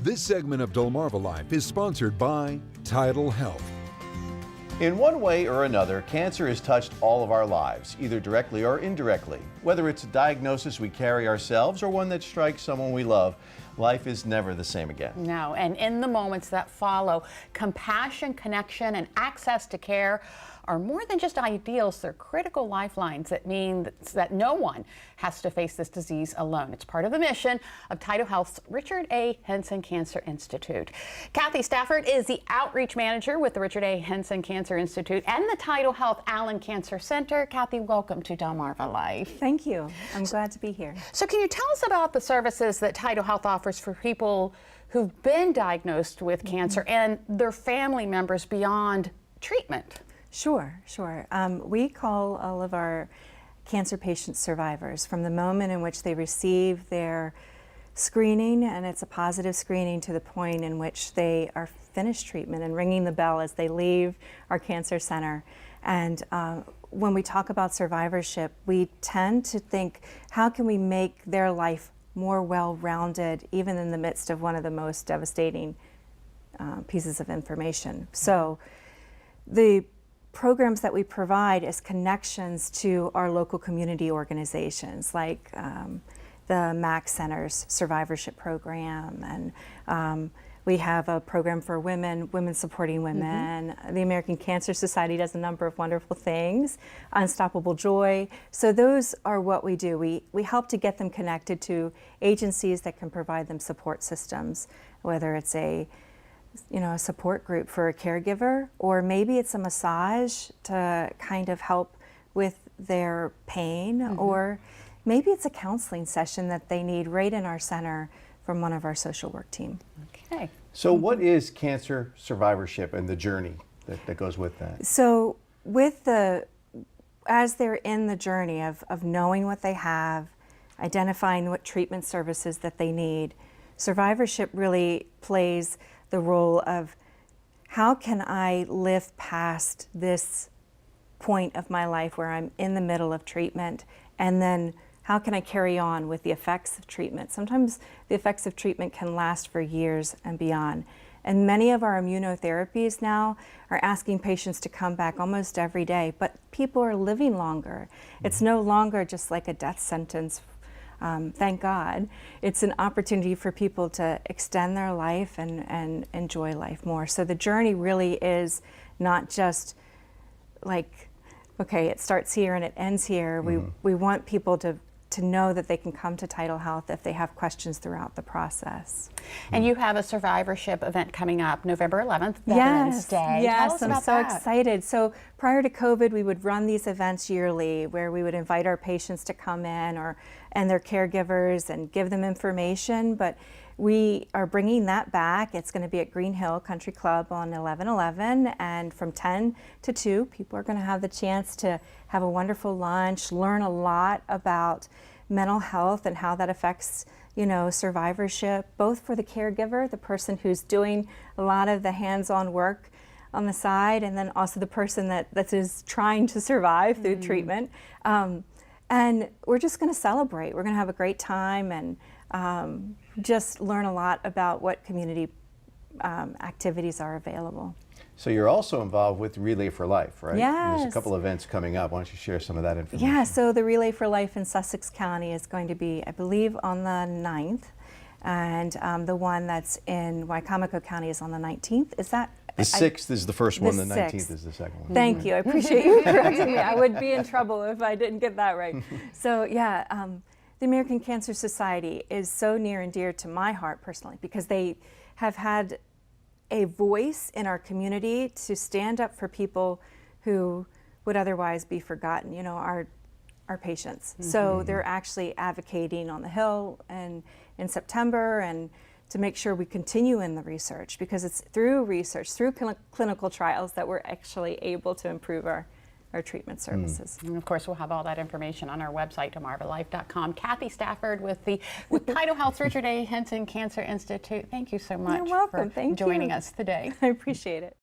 This segment of DelmarvaLife is sponsored by TidalHealth. In one way or another, cancer has touched all of our lives, either directly or indirectly. Whether it's a diagnosis we carry ourselves or one that strikes someone we love, life is never the same again. No, and in the moments that follow, compassion, connection, and access to care are more than just ideals. They're critical lifelines that mean that no one has to face this disease alone. It's part of the mission of TidalHealth's Richard A. Henson Cancer Institute. Cathy Stafford is the outreach manager with the Richard A. Henson Cancer Institute and the TidalHealth Allen Cancer Center. Cathy, welcome to DelmarvaLife. Thank you. I'm glad to be here. So can you tell us about the services that TidalHealth offers for people who've been diagnosed with cancer and their family members beyond treatment? Sure. We call all of our cancer patients survivors from the moment in which they receive their screening, and it's a positive screening, to the point in which they are finished treatment and ringing the bell as they leave our cancer center. And when we talk about survivorship, we tend to think, how can we make their life more well-rounded, even in the midst of one of the most devastating pieces of information? So the programs that we provide is connections to our local community organizations, like the MAC Center's survivorship program, and we have a program for women supporting women. The American Cancer Society does a number of wonderful things, Unstoppable Joy. So those are what we do. We help to get them connected to agencies that can provide them support systems, whether it's a support group for a caregiver, or maybe it's a massage to kind of help with their pain, or maybe it's a counseling session that they need right in our center from one of our social work team. Okay. So what is cancer survivorship and the journey that goes with that? So as they're in the journey of knowing what they have, identifying what treatment services that they need, survivorship really plays the role of, how can I live past this point of my life where I'm in the middle of treatment, and then how can I carry on with the effects of treatment? Sometimes the effects of treatment can last for years and beyond. And many of our immunotherapies now are asking patients to come back almost every day, but people are living longer. It's no longer just like a death sentence. Thank God. It's an opportunity for people to extend their life and enjoy life more. So the journey really is not just like, okay, it starts here and it ends here. We want people to know that they can come to TidalHealth if they have questions throughout the process. And you have a survivorship event coming up November 11th, Veterans Day. Yes, I'm so that. excited. So prior to COVID, we would run these events yearly where we would invite our patients to come in, and their caregivers, and give them information. But we are bringing that back. It's going to be at Green Hill Country Club on 11/11, and from 10 to 2, people are going to have the chance to have a wonderful lunch, learn a lot about mental health and how that affects, survivorship, both for the caregiver, the person who's doing a lot of the hands-on work on the side, and then also the person that is trying to survive through treatment. And we're just going to celebrate. We're going to have a great time, and just learn a lot about what community activities are available. So you're also involved with Relay for Life, right? Yes. There's a couple events coming up. Why don't you share some of that information? Yeah, so the Relay for Life in Sussex County is going to be, I believe, on the 9th, and the one that's in Wicomico County is on the 19th. Is that? The 6th is the first one, the 19th 6th. is the second one. Thank you, I appreciate you correcting me. I would be in trouble if I didn't get that right. So yeah, the American Cancer Society is so near and dear to my heart personally, because they have had a voice in our community to stand up for people who would otherwise be forgotten, our patients. So they're actually advocating on the Hill and in September, and to make sure we continue in the research, because it's through research, through clinical trials, that we're actually able to improve our treatment services. And of course, we'll have all that information on our website, DelmarvaLife.com. Cathy Stafford with TidalHealth's Richard A. Henson Cancer Institute. Thank you so much You're welcome. for Thank joining you. us today. I appreciate it.